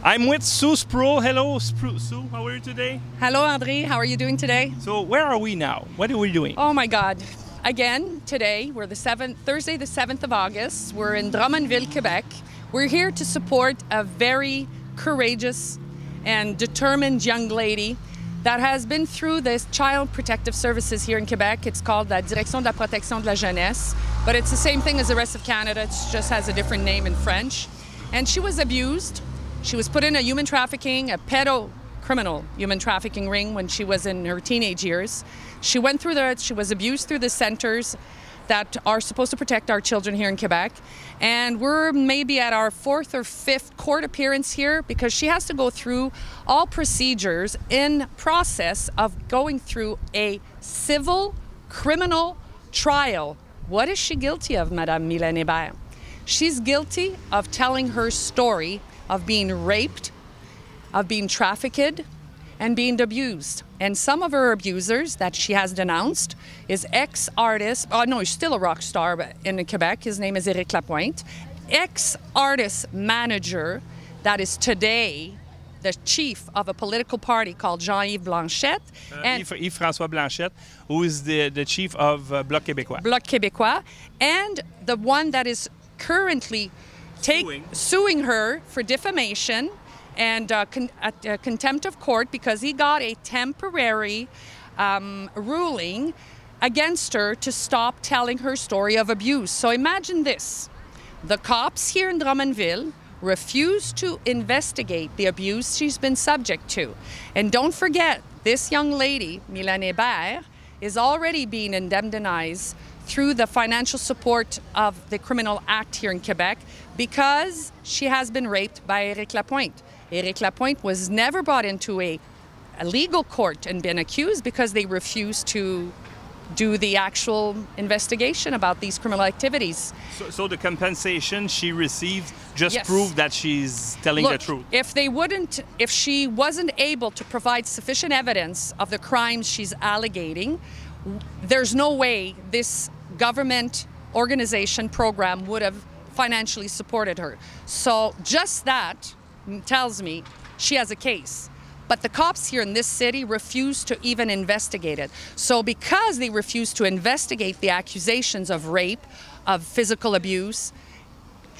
I'm with Sue Sproul. Hello, Sue. How are you today? Hello, André. How are you doing today? So where are we now? What are we doing? Oh my God. Again, today, we're Thursday the 7th of August. We're in Drummondville, Quebec. We're here to support a very courageous and determined young lady that has been through the Child Protective Services here in Quebec. It's called la Direction de la Protection de la Jeunesse, but it's the same thing as the rest of Canada. It just has a different name in French. And she was abused. She was put in a human trafficking, a pedo-criminal human trafficking ring when she was in her teenage years. She went through she was abused through the centers that are supposed to protect our children here in Quebec. And we're maybe at our 4th or 5th court appearance here because she has to go through all procedures in process of going through a civil criminal trial. What is she guilty of, Madame MYLENE Hébert? She's guilty of telling her story of being raped, of being trafficked, and being abused. And some of her abusers that she has denounced is ex-artist, oh no, he's still a rock star in Quebec, his name is Éric Lapointe, ex-artist manager that is today the chief of a political party called Jean-Yves Blanchette. Yves-François Blanchette, who is the chief of Bloc Québécois. Bloc Québécois, and the one that is currently suing her for defamation and contempt of court because he got a temporary ruling against her to stop telling her story of abuse. So imagine this. The cops here in Drummondville refuse to investigate the abuse she's been subject to. And don't forget, this young lady, MYLENE Hébert, is already being indemnized through the financial support of the Criminal Act here in Quebec because she has been raped by Éric Lapointe. Éric Lapointe was never brought into a legal court and been accused because they refused to do the actual investigation about these criminal activities. So the compensation she received just Yes. proved that she's telling the truth. If she wasn't able to provide sufficient evidence of the crimes she's alleging, there's no way this government organization program would have financially supported her. So just that tells me she has a case. But the cops here in this city refuse to even investigate it. So because they refuse to investigate the accusations of rape, of physical abuse,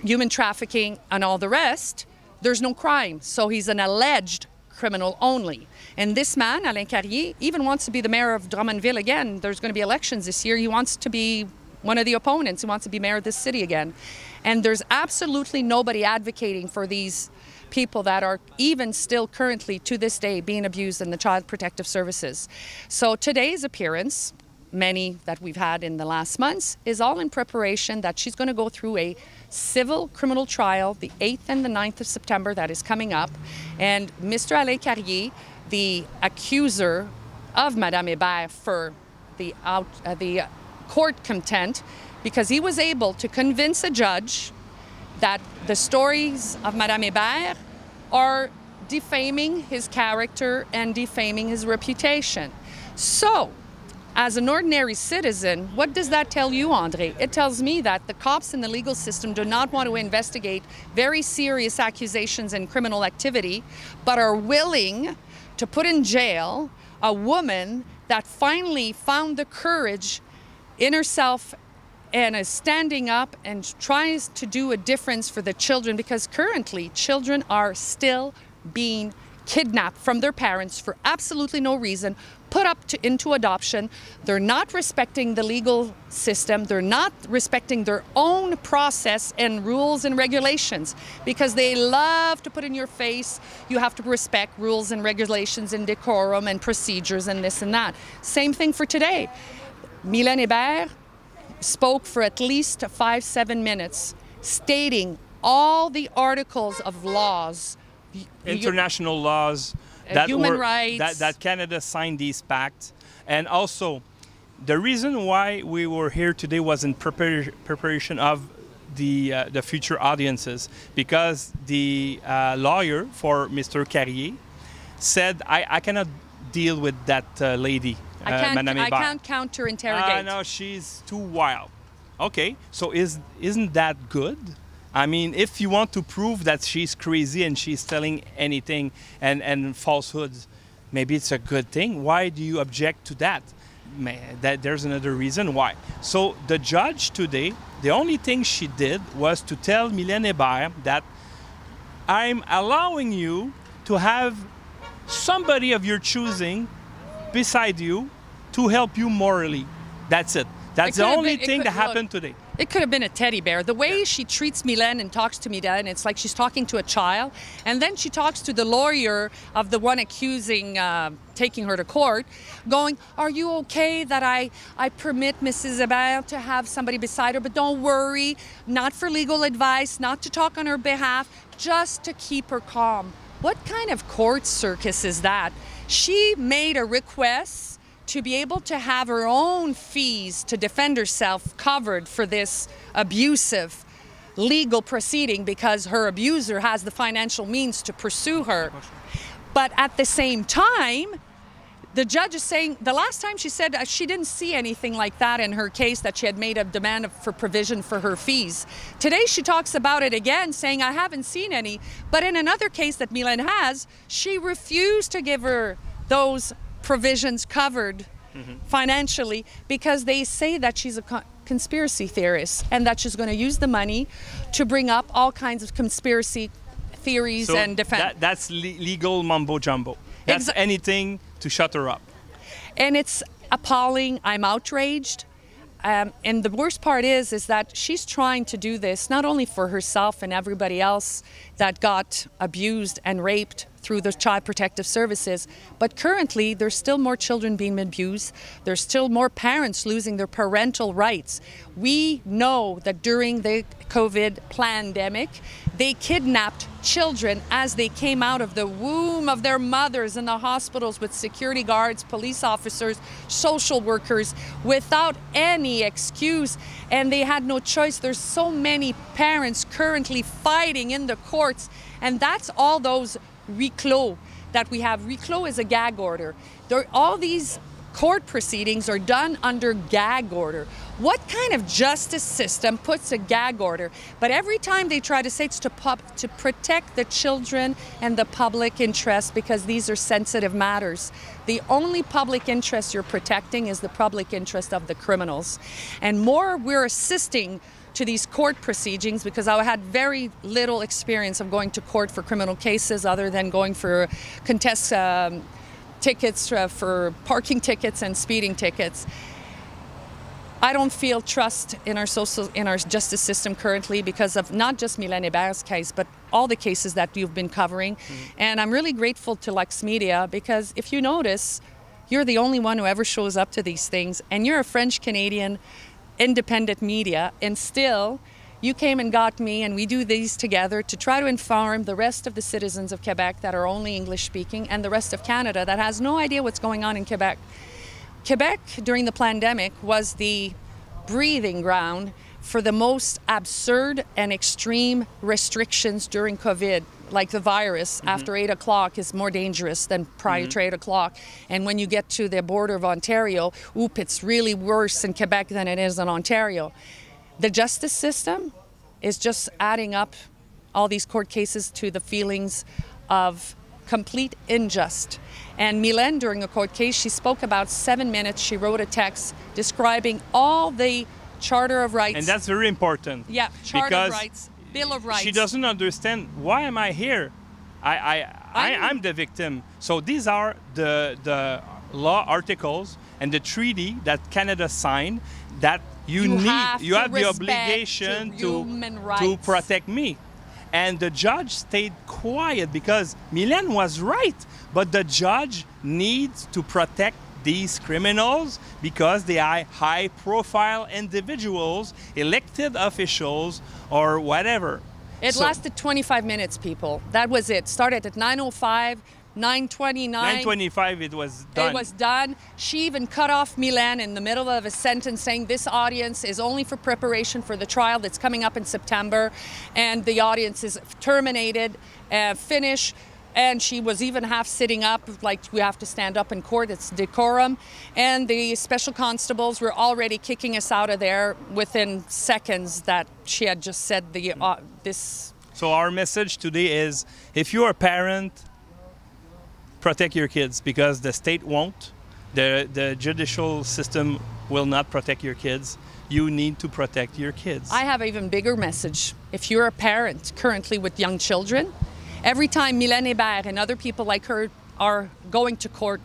human trafficking, and all the rest, there's no crime. So he's an alleged criminal only. And this man, Alain Carrier, even wants to be the mayor of Drummondville again. There's going to be elections this year. He wants to be one of the opponents. He wants to be mayor of this city again. And there's absolutely nobody advocating for these people that are even still currently to this day being abused in the Child Protective Services. So today's appearance, many that we've had in the last months, is all in preparation that she's going to go through a civil criminal trial the 8th and the 9th of September that is coming up. And Mr. Alain Carrier, the accuser of Madame Hébert for the court contempt, because he was able to convince a judge that the stories of Madame Hébert are defaming his character and defaming his reputation. So, as an ordinary citizen, what does that tell you, André? It tells me that the cops in the legal system do not want to investigate very serious accusations and criminal activity, but are willing to put in jail a woman that finally found the courage in herself and is standing up and tries to do a difference for the children, because currently children are still being kidnapped from their parents for absolutely no reason, put up into adoption. They're not respecting the legal system. They're not respecting their own process and rules and regulations, because they love to put in your face, you have to respect rules and regulations and decorum and procedures and this and that. Same thing for today. MYLENE Hébert spoke for at least 5-7 minutes, stating all the articles of laws, international laws, that human rights, that Canada signed these pacts. And also, the reason why we were here today was in preparation of the future audiences, because the lawyer for Mr. Carrier said, I cannot deal with that lady. I can't counter-interrogate. No, she's too wild. Okay, so isn't that good? I mean, if you want to prove that she's crazy and she's telling anything and falsehoods, maybe it's a good thing. Why do you object to that? There's another reason why. So the judge today, the only thing she did was to tell MYLENE HEBERT that I'm allowing you to have somebody of your choosing beside you to help you morally. That's it. That's the only thing that happened today. It could have been a teddy bear. The way she treats MYLENE and talks to MYLENE, it's like she's talking to a child. And then she talks to the lawyer of the one accusing, taking her to court, going, are you okay that I permit Mrs. HEBERT to have somebody beside her? But don't worry, not for legal advice, not to talk on her behalf, just to keep her calm. What kind of court circus is that? She made a request to be able to have her own fees to defend herself covered for this abusive legal proceeding because her abuser has the financial means to pursue her. But at the same time, the judge is saying, the last time she said she didn't see anything like that in her case, that she had made a demand for provision for her fees. Today she talks about it again, saying, I haven't seen any. But in another case that MYLENE has, she refused to give her those provisions covered financially because they say that she's a conspiracy theorist and that she's going to use the money to bring up all kinds of conspiracy theories and defense. That's legal mumbo jumbo. That's anything to shut her up. And it's appalling. I'm outraged. And the worst part is that she's trying to do this not only for herself and everybody else that got abused and raped through the Child Protective Services, but currently there's still more children being abused. There's still more parents losing their parental rights. We know that during the COVID pandemic, they kidnapped children as they came out of the womb of their mothers in the hospitals with security guards, police officers, social workers, without any excuse, and they had no choice. There's so many parents currently fighting in the courts, and that's all those reclos that we have. Reclos is a gag order. All these court proceedings are done under gag order. What kind of justice system puts a gag order? But every time they try to say it's to protect the children and the public interest, because these are sensitive matters. The only public interest you're protecting is the public interest of the criminals. And more we're assisting to these court proceedings, because I had very little experience of going to court for criminal cases other than going for contest tickets for parking tickets and speeding tickets. I don't feel trust in our justice system currently because of not just MYLENE HEBERT's case, but all the cases that you've been covering. And I'm really grateful to Lux Media, because if you notice, you're the only one who ever shows up to these things, and you're a French-Canadian independent media, and still you came and got me, and we do these together to try to inform the rest of the citizens of Quebec that are only English speaking, and the rest of Canada that has no idea what's going on in Quebec. Quebec during the pandemic was the breathing ground for the most absurd and extreme restrictions during COVID. Like the virus after 8 o'clock is more dangerous than prior to 8 o'clock. And when you get to the border of Ontario, it's really worse in Quebec than it is in Ontario. The justice system is just adding up all these court cases to the feelings of complete injustice. And MYLENE, during a court case, she spoke about 7 minutes. She wrote a text describing all the Charter of Rights. And that's very important. Yeah, Charter of Rights. Bill of Rights. She doesn't understand, why am I here? I'm the victim. So these are the law articles and the treaty that Canada signed that you have the obligation to protect me. And the judge stayed quiet because MYLENE was right, but the judge needs to protect these criminals because they are high-profile individuals, elected officials, or whatever. It lasted 25 minutes, people. That was it. Started at 9:05, 9:29. 9:25, it was done. It was done. She even cut off MYLENE in the middle of a sentence saying this audience is only for preparation for the trial that's coming up in September, and the audience is terminated, finished. And she was even half sitting up, like we have to stand up in court, it's decorum. And the special constables were already kicking us out of there within seconds that she had just said this. So our message today is, if you're a parent, protect your kids, because the state won't. The judicial system will not protect your kids. You need to protect your kids. I have an even bigger message. If you're a parent currently with young children, every time MYLENE Hébert and other people like her are going to court,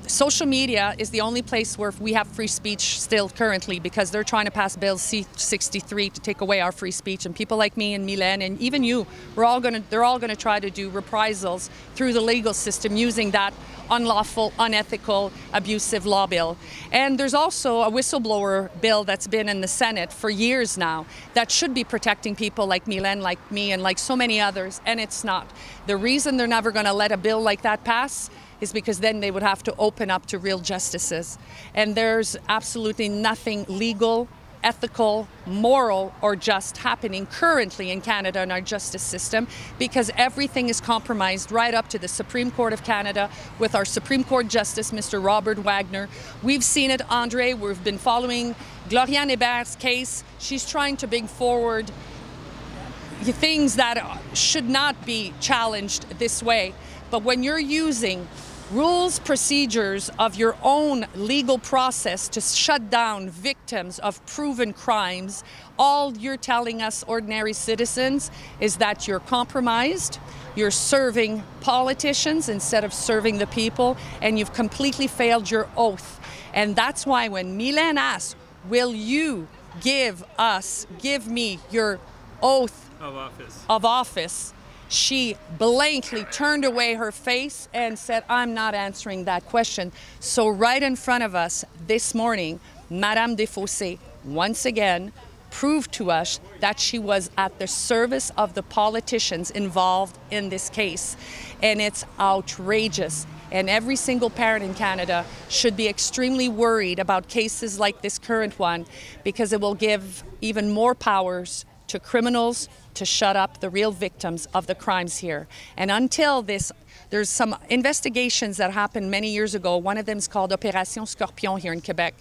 social media is the only place where we have free speech still currently, because they're trying to pass Bill C-63 to take away our free speech. And people like me and MYLENE and even you, they're all going to try to do reprisals through the legal system using that unlawful, unethical, abusive law bill. And there's also a whistleblower bill that's been in the Senate for years now that should be protecting people like MYLENE, like me, and like so many others, and it's not. The reason they're never going to let a bill like that pass is because then they would have to open up to real justices. And there's absolutely nothing legal, ethical, moral, or just happening currently in Canada in our justice system, because everything is compromised right up to the Supreme Court of Canada with our Supreme Court Justice, Mr. Robert Wagner. We've seen it, Andre. We've been following Gloriane Hébert's case. She's trying to bring forward things that should not be challenged this way. But when you're using rules, procedures of your own legal process to shut down victims of proven crimes, all you're telling us ordinary citizens is that you're compromised, you're serving politicians instead of serving the people, and you've completely failed your oath. And that's why when MYLENE asks, will you give me your oath of office, she blankly turned away her face and said, I'm not answering that question. So right in front of us this morning, Madame Desfossés once again proved to us that she was at the service of the politicians involved in this case. And it's outrageous. And every single parent in Canada should be extremely worried about cases like this current one, because it will give even more powers to criminals to shut up the real victims of the crimes here. And until this, there's some investigations that happened many years ago. One of them is called Opération Scorpion here in Quebec.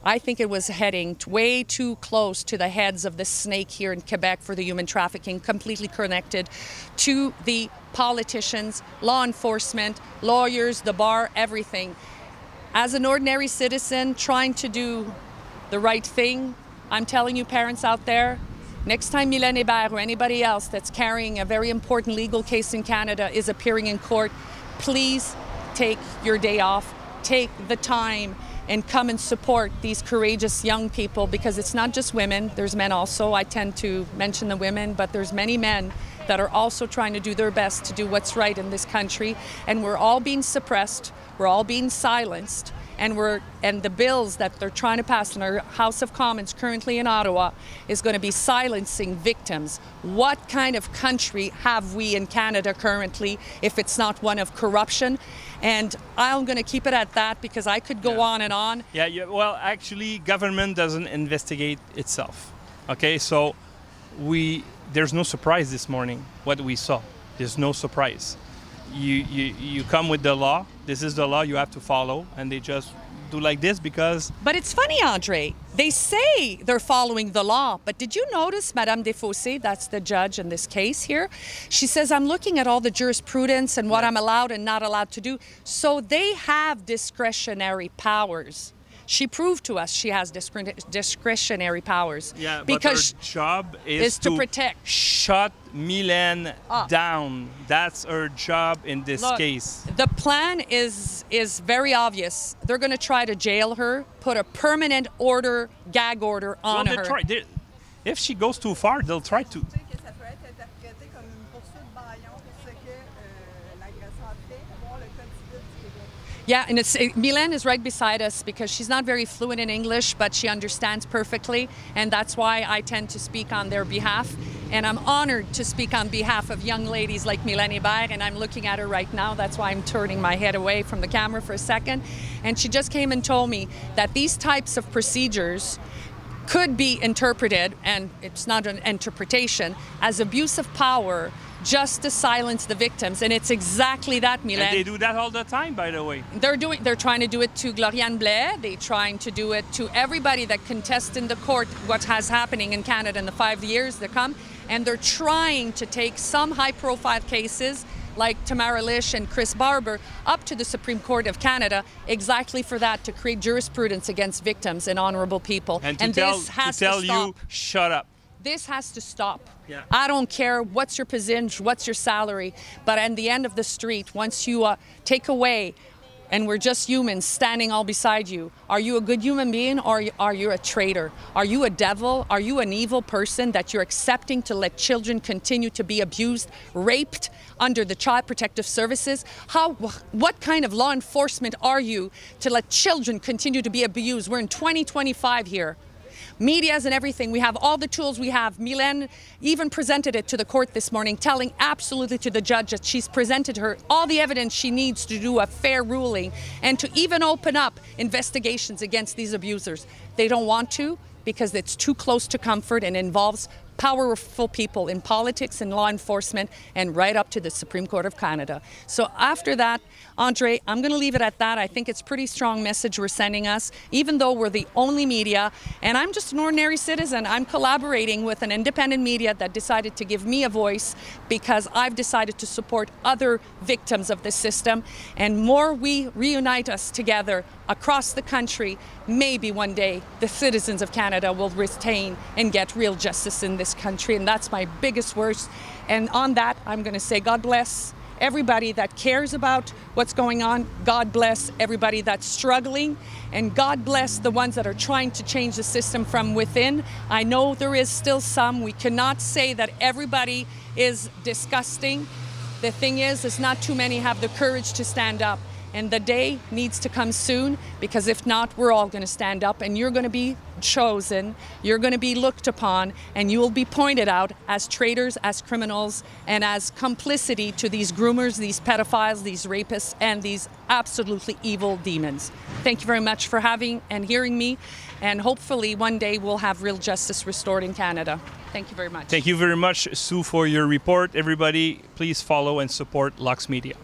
I think it was heading way too close to the heads of the snake here in Quebec for the human trafficking, completely connected to the politicians, law enforcement, lawyers, the bar, everything. As an ordinary citizen trying to do the right thing, I'm telling you, parents out there, next time MYLENE Hébert or anybody else that's carrying a very important legal case in Canada is appearing in court, please take your day off, take the time, and come and support these courageous young people, because it's not just women, there's men also. I tend to mention the women, but there's many men that are also trying to do their best to do what's right in this country, and we're all being suppressed, we're all being silenced. And the bills that they're trying to pass in our House of Commons currently in Ottawa is going to be silencing victims. What kind of country have we in Canada currently if it's not one of corruption? And I'm going to keep it at that, because I could go on and on. Yeah, well, actually, government doesn't investigate itself. Okay, so there's no surprise this morning what we saw. There's no surprise. You come with the law. This is the law you have to follow, and they just do like this because... But it's funny, Andre. They say they're following the law, but did you notice Madame Desfossés, that's the judge in this case here, she says, I'm looking at all the jurisprudence and what I'm allowed and not allowed to do. So they have discretionary powers. She proved to us she has discretionary powers. Yeah, because but her job is to protect. Shut MYLENE down. That's her job in this case. The plan is very obvious. They're going to try to jail her, put a permanent order, gag order on her. If she goes too far, they'll try to. Yeah, and MYLENE is right beside us because she's not very fluent in English, but she understands perfectly, and that's why I tend to speak on their behalf. And I'm honored to speak on behalf of young ladies like MYLENE Hébert, and I'm looking at her right now. That's why I'm turning my head away from the camera for a second. And she just came and told me that these types of procedures could be interpreted, and it's not an interpretation, as abuse of power just to silence the victims. And it's exactly that, MYLENE. And they do that all the time, by the way. They're trying to do it to Gloriane Blais. They're trying to do it to everybody that contests in the court what has happening in Canada in the 5 years to come. And they're trying to take some high-profile cases like Tamara Lish and Chris Barber up to the Supreme Court of Canada exactly for that, to create jurisprudence against victims and honorable people. And to tell you, shut up. This has to stop. Yeah. I don't care what's your position, what's your salary, but at the end of the street, once you take away, and we're just humans standing all beside you, are you a good human being or are you a traitor? Are you a devil? Are you an evil person that you're accepting to let children continue to be abused, raped under the Child Protective Services? What kind of law enforcement are you to let children continue to be abused? We're in 2025 here. Medias and everything, we have all the tools we have. MYLENE even presented it to the court this morning, telling absolutely to the judge that she's presented her all the evidence she needs to do a fair ruling and to even open up investigations against these abusers. They don't want to because it's too close to comfort and involves powerful people in politics and law enforcement and right up to the Supreme Court of Canada. So after that, Andre, I'm going to leave it at that. I think it's a pretty strong message we're sending us, even though we're the only media. And I'm just an ordinary citizen. I'm collaborating with an independent media that decided to give me a voice because I've decided to support other victims of this system. And more we reunite us together across the country, maybe one day the citizens of Canada will retain and get real justice in this country. And that's my biggest worst. And on that, I'm going to say God bless everybody that cares about what's going on. God bless everybody that's struggling, and God bless the ones that are trying to change the system from within. I know there is still some. We cannot say that everybody is disgusting. The thing is not too many have the courage to stand up. And the day needs to come soon, because if not, we're all going to stand up and you're going to be chosen, you're going to be looked upon, and you will be pointed out as traitors, as criminals, and as complicity to these groomers, these pedophiles, these rapists, and these absolutely evil demons. Thank you very much for having and hearing me, and hopefully one day we'll have real justice restored in Canada. Thank you very much. Thank you very much, Sue, for your report. Everybody, please follow and support Lux Media.